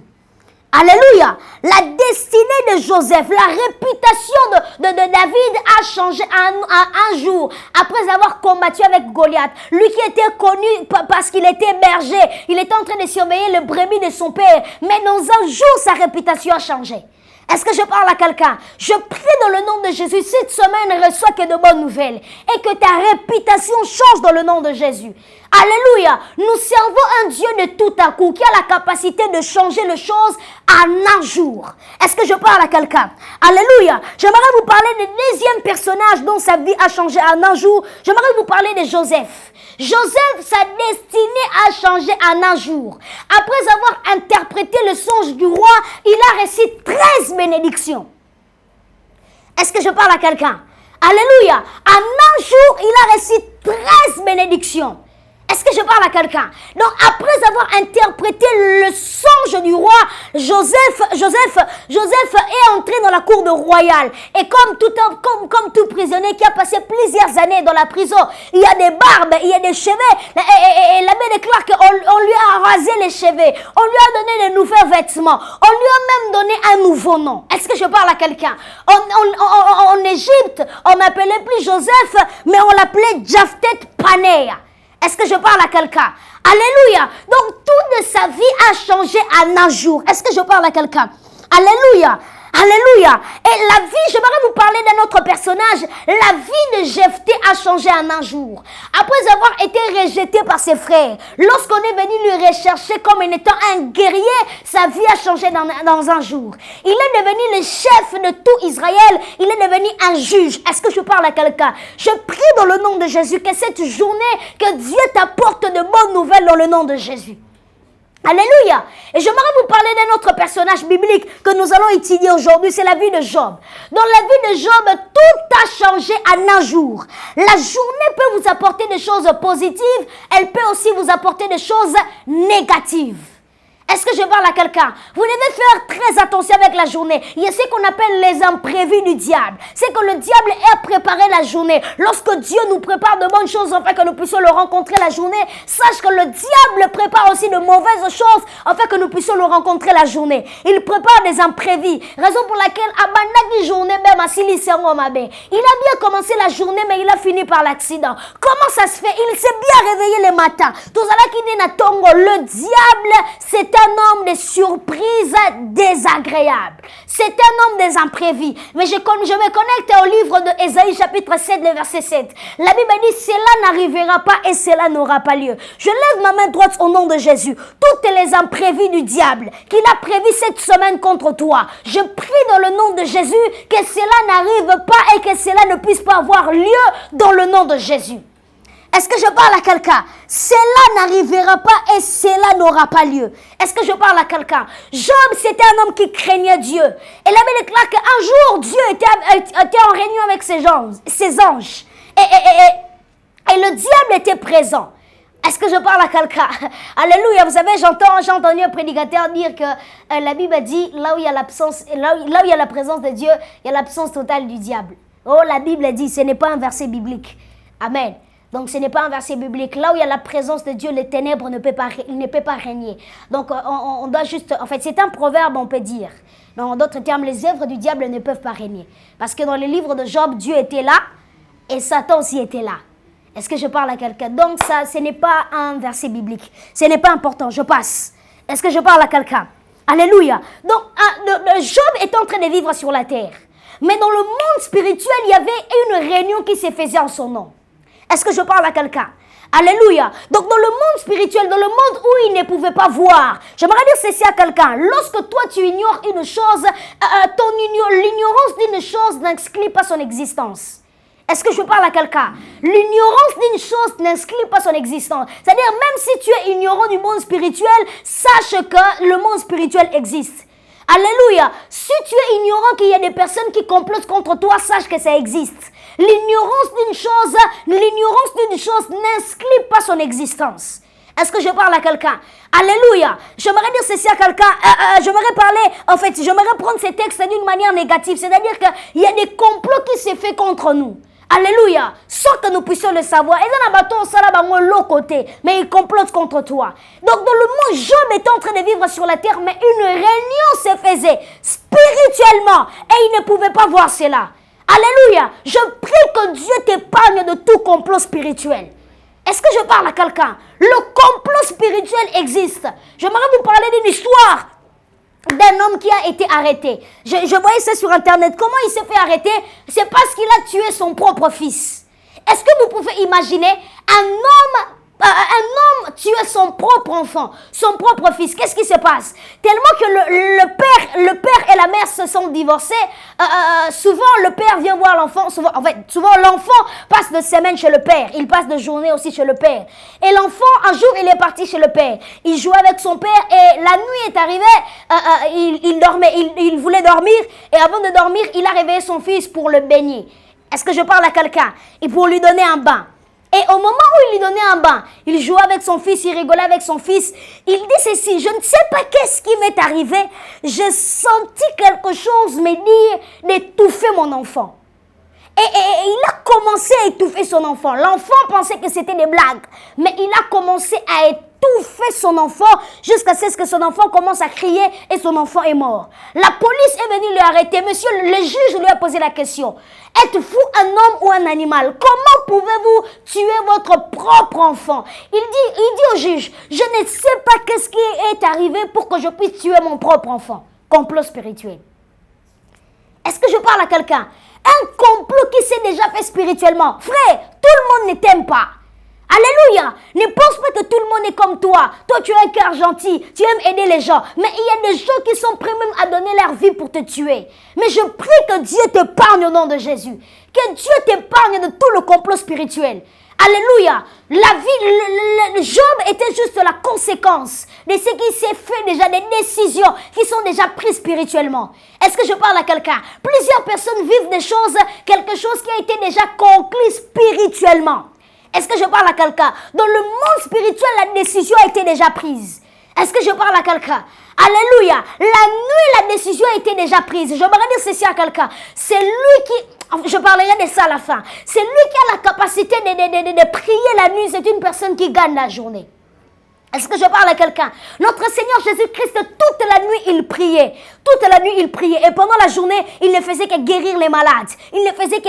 Alléluia. La destinée de Joseph, la réputation de David a changé un jour après avoir combattu avec Goliath. Lui qui était connu parce qu'il était berger, il était en train de surveiller le brebis de son père. Mais dans un jour, sa réputation a changé. Est-ce que je parle à quelqu'un? Je prie dans le nom de Jésus. Cette semaine, reçois que de bonnes nouvelles. Et que ta réputation change dans le nom de Jésus. Alléluia. Nous servons un Dieu de tout à coup qui a la capacité de changer les choses en un jour. Est-ce que je parle à quelqu'un? Alléluia. J'aimerais vous parler du deuxième personnage dont sa vie a changé en un jour. J'aimerais vous parler de Joseph. Joseph, sa destinée a changé en un jour. Après avoir interprété le songe du roi, il a reçu 13 bénédictions. Est-ce que je parle à quelqu'un? Alléluia. En un jour, il a reçu 13 bénédictions. Est-ce que je parle à quelqu'un? Donc, après avoir interprété le songe du roi, Joseph est entré dans la cour de royale. Et comme tout prisonnier qui a passé plusieurs années dans la prison, il y a des barbes, il y a des cheveux. Et l'abbé déclare qu'on lui a rasé les cheveux. On lui a donné de nouveaux vêtements. On lui a même donné un nouveau nom. Est-ce que je parle à quelqu'un? En Égypte, on n'appelait plus Joseph, mais on l'appelait Japhet Panéa. Est-ce que je parle à quelqu'un? Alléluia. Donc, toute sa vie a changé en un jour. Est-ce que je parle à quelqu'un? Alléluia. Alléluia. Et la vie, j'aimerais vous parler d'un autre personnage. La vie de Jephthé a changé en un jour. Après avoir été rejeté par ses frères, lorsqu'on est venu lui rechercher comme étant un guerrier, sa vie a changé dans un jour. Il est devenu le chef de tout Israël. Il est devenu un juge. Est-ce que je parle à quelqu'un? Je prie dans le nom de Jésus que cette journée, que Dieu t'apporte de bonnes nouvelles dans le nom de Jésus. Alléluia. Et j'aimerais vous parler d'un autre personnage biblique que nous allons étudier aujourd'hui, c'est la vie de Job. Dans la vie de Job, tout a changé en un jour. La journée peut vous apporter des choses positives, elle peut aussi vous apporter des choses négatives. Est-ce que je parle à quelqu'un? Vous devez faire très attention avec la journée. Il y a ce qu'on appelle les imprévus du diable. C'est que le diable a préparé la journée. Lorsque Dieu nous prépare de bonnes choses afin que nous puissions le rencontrer la journée, sache que le diable prépare aussi de mauvaises choses afin que nous puissions le rencontrer la journée. Il prépare des imprévus. Raison pour laquelle Abanaki journée même il a bien commencé la journée mais il a fini par l'accident. Comment ça se fait? Il s'est bien réveillé le matin. Le diable, c'est un homme de surprises désagréables. C'est un homme des imprévus. Mais je me connecte au livre de Ésaïe chapitre 7, le verset 7. La Bible dit, cela n'arrivera pas et cela n'aura pas lieu. Je lève ma main droite au nom de Jésus. Toutes les imprévus du diable qu'il a prévu cette semaine contre toi, je prie dans le nom de Jésus que cela n'arrive pas et que cela ne puisse pas avoir lieu dans le nom de Jésus. Est-ce que je parle à quelqu'un? Cela n'arrivera pas et cela n'aura pas lieu. Est-ce que je parle à quelqu'un? Job, c'était un homme qui craignait Dieu. Et la Bible déclare qu'un jour, Dieu était en réunion avec ses anges. Et le diable était présent. Est-ce que je parle à quelqu'un? Alléluia. Vous savez, j'ai entendu un prédicateur dire que la Bible dit, là où il y a la présence de Dieu, il y a l'absence totale du diable. Oh, la Bible dit, ce n'est pas un verset biblique. Amen. Donc, ce n'est pas un verset biblique. Là où il y a la présence de Dieu, les ténèbres ne peuvent pas régner. Donc, on doit juste... En fait, c'est un proverbe, on peut dire. En d'autres termes, les œuvres du diable ne peuvent pas régner. Parce que dans le livre de Job, Dieu était là et Satan aussi était là. Est-ce que je parle à quelqu'un? Donc, ça, ce n'est pas un verset biblique. Ce n'est pas important, je passe. Est-ce que je parle à quelqu'un? Alléluia. Donc, Job est en train de vivre sur la terre. Mais dans le monde spirituel, il y avait une réunion qui se faisait en son nom. Est-ce que je parle à quelqu'un? Alléluia. Donc dans le monde spirituel, dans le monde où il ne pouvait pas voir, j'aimerais dire ceci à quelqu'un. Lorsque toi tu ignores une chose, l'ignorance d'une chose n'exclut pas son existence. Est-ce que je parle à quelqu'un? L'ignorance d'une chose n'exclut pas son existence. C'est-à-dire même si tu es ignorant du monde spirituel, sache que le monde spirituel existe. Alléluia. Si tu es ignorant qu'il y a des personnes qui complotent contre toi, sache que ça existe. L'ignorance d'une chose n'exclut pas son existence. Est-ce que je parle à quelqu'un? Alléluia. J'aimerais dire ceci à quelqu'un. J'aimerais prendre ces textes d'une manière négative. C'est-à-dire qu'il y a des complots qui se font contre nous. Alléluia. Sans que nous puissions le savoir. Mais ils complotent contre toi. Donc dans le monde, Job est en train de vivre sur la terre, mais une réunion se faisait spirituellement. Et il ne pouvait pas voir cela. Alléluia. Je prie que Dieu t'épargne de tout complot spirituel. Est-ce que je parle à quelqu'un? Le complot spirituel existe. J'aimerais vous parler d'une histoire d'un homme qui a été arrêté. Je voyais ça sur Internet. Comment il s'est fait arrêter? C'est parce qu'il a tué son propre fils. Est-ce que vous pouvez imaginer un homme tuer son propre enfant, son propre fils? Qu'est-ce qui se passe? Tellement que le père et la mère se sont divorcés, souvent le père vient voir l'enfant, souvent l'enfant passe de semaine chez le père, il passe de journée aussi chez le père. Et l'enfant, un jour, il est parti chez le père. Il jouait avec son père et la nuit est arrivée, il dormait, il voulait dormir et avant de dormir, il a réveillé son fils pour le baigner. Est-ce que je parle à quelqu'un? Et pour lui donner un bain. Et au moment où il lui donnait un bain, il jouait avec son fils, il rigolait avec son fils. Il dit ceci: je ne sais pas qu'est-ce qui m'est arrivé. J'ai senti quelque chose me dire d'étouffer mon enfant. Et il a commencé à étouffer son enfant. L'enfant pensait que c'était des blagues. Mais il a commencé à étouffer son enfant jusqu'à ce que son enfant commence à crier et son enfant est mort. La police est venue l'arrêter. Monsieur, le juge lui a posé la question: êtes-vous un homme ou un animal? Comment pouvez-vous tuer votre propre enfant? Il dit au juge: je ne sais pas qu'est-ce qui est arrivé pour que je puisse tuer mon propre enfant. Complot spirituel. Est-ce que je parle à quelqu'un? Un complot qui s'est déjà fait spirituellement. Frère, tout le monde ne t'aime pas. Alléluia. Ne pense pas que tout le monde est comme toi. Toi, tu as un cœur gentil. Tu aimes aider les gens. Mais il y a des gens qui sont prêts même à donner leur vie pour te tuer. Mais je prie que Dieu t'épargne au nom de Jésus. Que Dieu t'épargne de tout le complot spirituel. Alléluia. La vie, Job était juste la conséquence de ce qui s'est fait déjà, des décisions qui sont déjà prises spirituellement. Est-ce que je parle à quelqu'un? Plusieurs personnes vivent des choses, quelque chose qui a été déjà conclu spirituellement. Est-ce que je parle à quelqu'un? Dans le monde spirituel, la décision a été déjà prise. Est-ce que je parle à quelqu'un? Alléluia. La nuit, la décision a été déjà prise. Je voudrais dire ceci à quelqu'un. C'est lui qui... Je parlerai de ça à la fin. C'est lui qui a la capacité de prier la nuit. C'est une personne qui gagne la journée. Est-ce que je parle à quelqu'un? Notre Seigneur Jésus-Christ, toute la nuit, il priait. Toute la nuit, il priait. Et pendant la journée, il ne faisait que guérir les malades. Il ne faisait que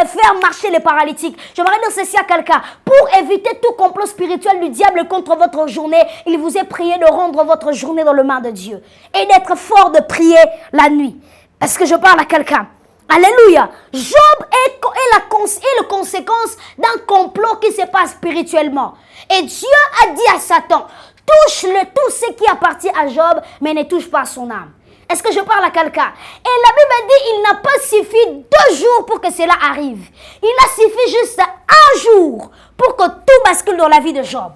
faire marcher les paralytiques. J'aimerais dire ceci à quelqu'un. Pour éviter tout complot spirituel du diable contre votre journée, il vous est prié de rendre votre journée dans les mains de Dieu. Et d'être fort de prier la nuit. Est-ce que je parle à quelqu'un? Alléluia. Job est la conséquence d'un complot qui se passe spirituellement. Et Dieu a dit à Satan: touche tout ce qui appartient à Job, mais ne touche pas son âme. Est-ce que je parle à quelqu'un? Et la Bible dit: il n'a pas suffi 2 jours pour que cela arrive. Il a suffi juste 1 jour pour que tout bascule dans la vie de Job.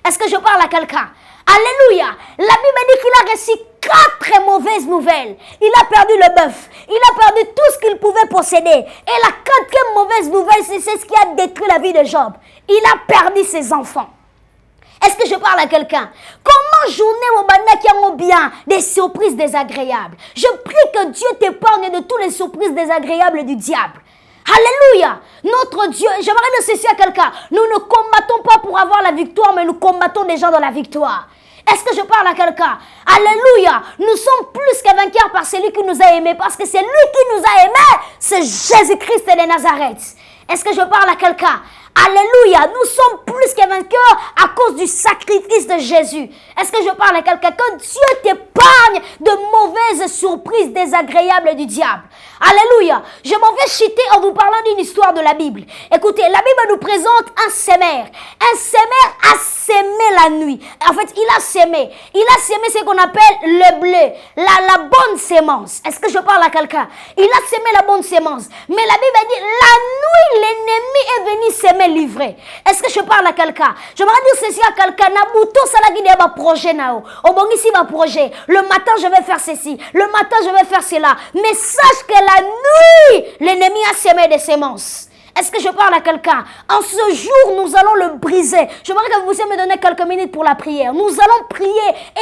Est-ce que je parle à quelqu'un? Alléluia. La Bible dit qu'il a reçu 4 mauvaises nouvelles. Il a perdu le bœuf. Il a perdu tout ce qu'il pouvait posséder. Et la 4e mauvaise nouvelle, c'est ce qui a détruit la vie de Job. Il a perdu ses enfants. Est-ce que je parle à quelqu'un? Comment journée au banda qui a bien des surprises désagréables? Je prie que Dieu t'épargne de toutes les surprises désagréables du diable. Alléluia. Notre Dieu, j'aimerais dire ceci à quelqu'un. Nous ne combattons pas pour avoir la victoire, mais nous combattons des gens dans la victoire. Est-ce que je parle à quelqu'un? Alléluia. Nous sommes plus que vainqueurs par celui qui nous a aimés. Parce que c'est lui qui nous a aimés. C'est Jésus-Christ de Nazareth. Est-ce que je parle à quelqu'un? Alléluia. Nous sommes plus que vainqueurs à cause du sacrifice de Jésus. Est-ce que je parle à quelqu'un? Que Dieu t'épargne de mauvaises surprises désagréables du diable. Alléluia. Je m'en vais chuter en vous parlant d'une histoire de la Bible. Écoutez, la Bible nous présente un sémère. Un sémère a sémé la nuit. En fait, il a sémé. Il a sémé ce qu'on appelle le blé. La bonne sémence. Est-ce que je parle à quelqu'un? Il a sémé la bonne sémence. Mais la Bible dit, la nuit, l'ennemi est venu s'aimer livré. Est-ce que je parle à quelqu'un? J'aimerais dire ceci à quelqu'un. Nabuto salagi de ba projet nao. Obongisi ba projet. Le matin je vais faire ceci. Le matin je vais faire cela. Mais sache que la nuit, l'ennemi a semé des semences. Est-ce que je parle à quelqu'un? En ce jour, nous allons le briser. J'aimerais que vous puissiez me donner quelques minutes pour la prière. Nous allons prier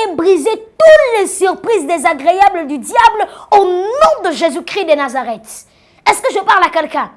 et briser toutes les surprises désagréables du diable au nom de Jésus-Christ de Nazareth. Est-ce que je parle à quelqu'un?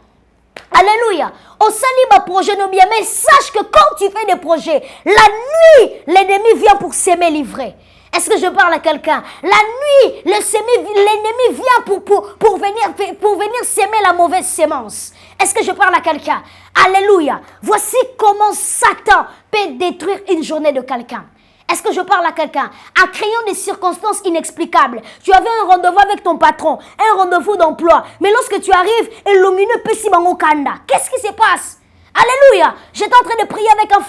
Alléluia. Au saliba projet non bien, mais sache que quand tu fais des projets, la nuit, l'ennemi vient pour s'aimer livrer. Est-ce que je parle à quelqu'un? La nuit, l'ennemi vient pour venir s'aimer la mauvaise sémence. Est-ce que je parle à quelqu'un? Alléluia. Voici comment Satan peut détruire une journée de quelqu'un. Est-ce que je parle à quelqu'un? En créant des circonstances inexplicables. Tu avais un rendez-vous avec ton patron, un rendez-vous d'emploi. Mais lorsque tu arrives, et lumineux Pessimango Kanda. Qu'est-ce qui se passe? Alléluia! J'étais en train de prier avec un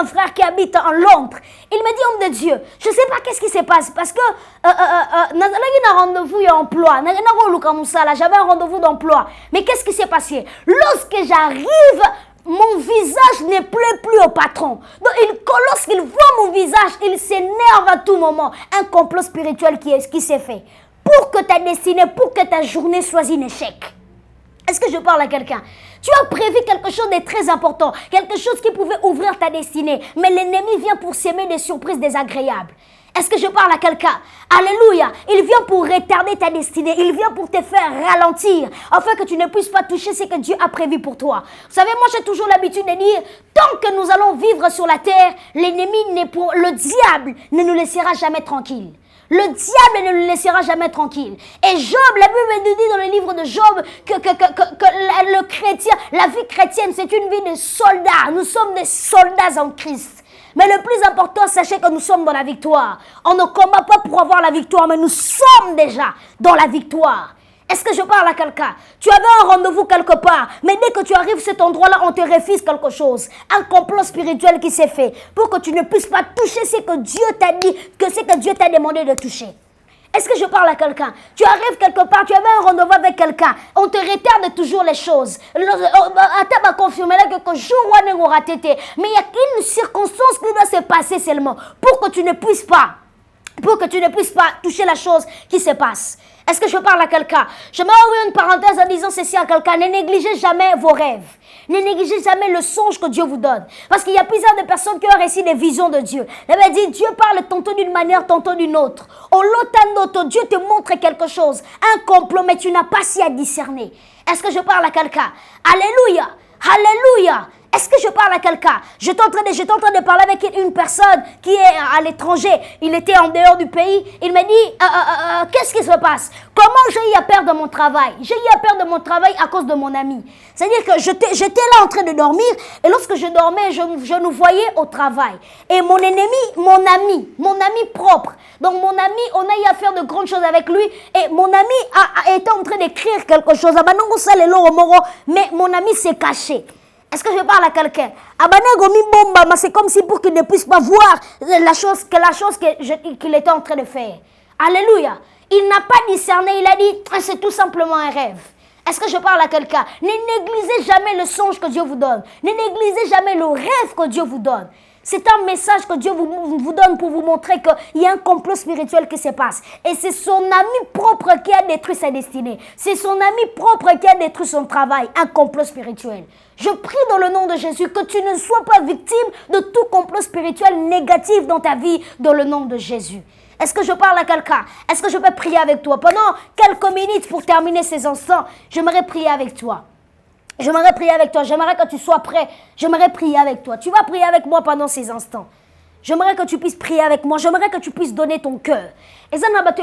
frère, qui habite en Londres. Il me dit, homme de Dieu, je ne sais pas qu'est-ce qui se passe parce que un rendez-vous d'emploi. J'avais un rendez-vous d'emploi. Mais qu'est-ce qui s'est passé? Lorsque j'arrive, mon visage n'est plus au patron. Donc, lorsqu'il voit mon visage, il s'énerve à tout moment. Un complot spirituel qui s'est fait. Pour que ta destinée, pour que ta journée soit un échec. Est-ce que je parle à quelqu'un? Tu as prévu quelque chose de très important, quelque chose qui pouvait ouvrir ta destinée, mais l'ennemi vient pour s'aimer des surprises désagréables. Est-ce que je parle à quelqu'un? Alléluia! Il vient pour retarder ta destinée, il vient pour te faire ralentir, afin que tu ne puisses pas toucher ce que Dieu a prévu pour toi. Vous savez, moi j'ai toujours l'habitude de dire, tant que nous allons vivre sur la terre, le diable ne nous laissera jamais tranquilles. Le diable ne le laissera jamais tranquille. Et Job, la Bible nous dit dans le livre de Job que le chrétien, la vie chrétienne, c'est une vie de soldats. Nous sommes des soldats en Christ. Mais le plus important, sachez que nous sommes dans la victoire. On ne combat pas pour avoir la victoire, mais nous sommes déjà dans la victoire. Est-ce que je parle à quelqu'un? Tu avais un rendez-vous quelque part, mais dès que tu arrives à cet endroit-là, on te refuse quelque chose. Un complot spirituel qui s'est fait pour que tu ne puisses pas toucher ce que Dieu t'a dit, ce que Dieu t'a demandé de toucher. Est-ce que je parle à quelqu'un? Tu arrives quelque part, tu avais un rendez-vous avec quelqu'un, on te retarde toujours les choses. Attends, ma confirmer que jour où on aura été. Mais il y a qu'une circonstance qui doit se passer seulement pour que tu ne puisses pas toucher la chose qui se passe. Est-ce que je parle à quelqu'un? Je vais ouvrir une parenthèse en disant ceci à quelqu'un. Ne négligez jamais vos rêves. Ne négligez jamais le songe que Dieu vous donne. Parce qu'il y a plusieurs de personnes qui ont reçu des visions de Dieu. Elle m'a dit, Dieu parle tantôt d'une manière, tantôt d'une autre. Au lotan, Dieu te montre quelque chose. Un complot, mais tu n'as pas si à discerner. Est-ce que je parle à quelqu'un? Alléluia! Alléluia! Est-ce que je parle à quelqu'un? J'étais en train de parler avec une personne qui est à l'étranger. Il était en dehors du pays. Il m'a dit, qu'est-ce qui se passe? Comment j'ai eu à perdre mon travail? J'ai eu à perdre mon travail à cause de mon ami. C'est-à-dire que j'étais là en train de dormir. Et lorsque je dormais, je nous voyais au travail. Et mon ami propre. Donc mon ami, on a eu à faire de grandes choses avec lui. Et mon ami a été en train d'écrire quelque chose. Mais mon ami s'est caché. Est-ce que je parle à quelqu'un? C'est comme si pour qu'il ne puisse pas voir la chose qu'il était en train de faire. Alléluia. Il n'a pas discerné, il a dit, c'est tout simplement un rêve. Est-ce que je parle à quelqu'un? Ne négligez jamais le songe que Dieu vous donne. Ne négligez jamais le rêve que Dieu vous donne. C'est un message que Dieu vous donne pour vous montrer qu'il y a un complot spirituel qui se passe. Et c'est son ami propre qui a détruit sa destinée. C'est son ami propre qui a détruit son travail. Un complot spirituel. Je prie dans le nom de Jésus que tu ne sois pas victime de tout complot spirituel négatif dans ta vie, dans le nom de Jésus. Est-ce que je parle à quelqu'un? Est-ce que je peux prier avec toi? Pendant quelques minutes pour terminer ces instants, j'aimerais prier avec toi. J'aimerais prier avec toi. J'aimerais que tu sois prêt. J'aimerais prier avec toi. Tu vas prier avec moi pendant ces instants. J'aimerais que tu puisses prier avec moi. J'aimerais que tu puisses donner ton cœur. Et ça n'a pas te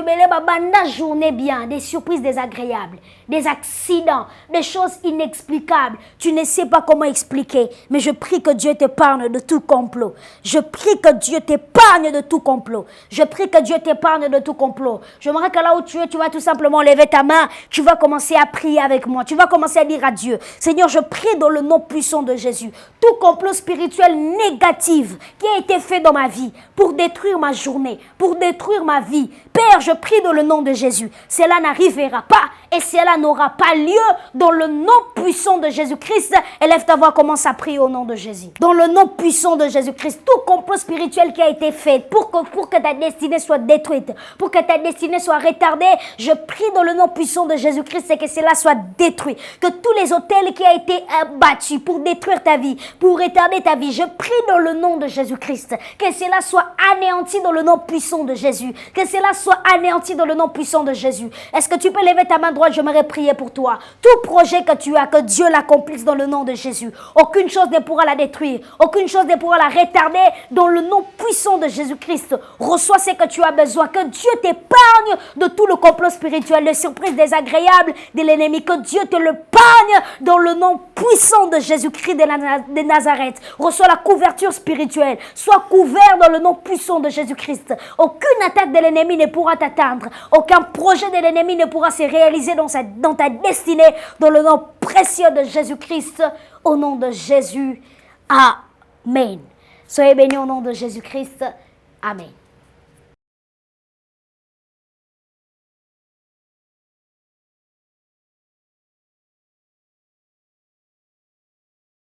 journée bien, des surprises désagréables, des accidents, des choses inexplicables. Tu ne sais pas comment expliquer, mais je prie que Dieu t'épargne de tout complot. Je prie que Dieu t'épargne de tout complot. Je prie que Dieu t'épargne de tout complot. J'aimerais que là où tu es, tu vas tout simplement lever ta main. Tu vas commencer à prier avec moi. Tu vas commencer à dire à Dieu, Seigneur, je prie dans le nom puissant de Jésus. Tout complot spirituel négatif qui a été fait dans ma vie pour détruire ma journée, pour détruire ma vie. Père, je prie dans le nom de Jésus. Cela n'arrivera pas et cela n'aura pas lieu dans le nom puissant de Jésus-Christ. Élève ta voix, commence à prier au nom de Jésus. Dans le nom puissant de Jésus-Christ, tout complot spirituel qui a été fait pour que ta destinée soit détruite, pour que ta destinée soit retardée, je prie dans le nom puissant de Jésus-Christ et que cela soit détruit. Que tous les hôtels qui ont été bâtis pour détruire ta vie, pour retarder ta vie, je prie dans le nom de Jésus-Christ. Que cela soit anéanti dans le nom puissant de Jésus. Que cela soit anéanti dans le nom puissant de Jésus. Est-ce que tu peux lever ta main droite endroit, j'aimerais prier pour toi. Tout projet que tu as, que Dieu l'accomplisse dans le nom de Jésus. Aucune chose ne pourra la détruire. Aucune chose ne pourra la retarder dans le nom puissant de Jésus-Christ. Reçois ce que tu as besoin. Que Dieu t'épargne de tout le complot spirituel, les surprises désagréables de l'ennemi. Que Dieu te le pargne dans le nom puissant de Jésus-Christ de Nazareth. Reçois la couverture spirituelle. Sois couvert dans le nom puissant de Jésus-Christ. Aucune attaque de l'ennemi ne pourra t'atteindre. Aucun projet de l'ennemi ne pourra se réaliser dans ta destinée. Dans le nom précieux de Jésus-Christ. Au nom de Jésus. Amen. Soyez bénis au nom de Jésus-Christ. Amen.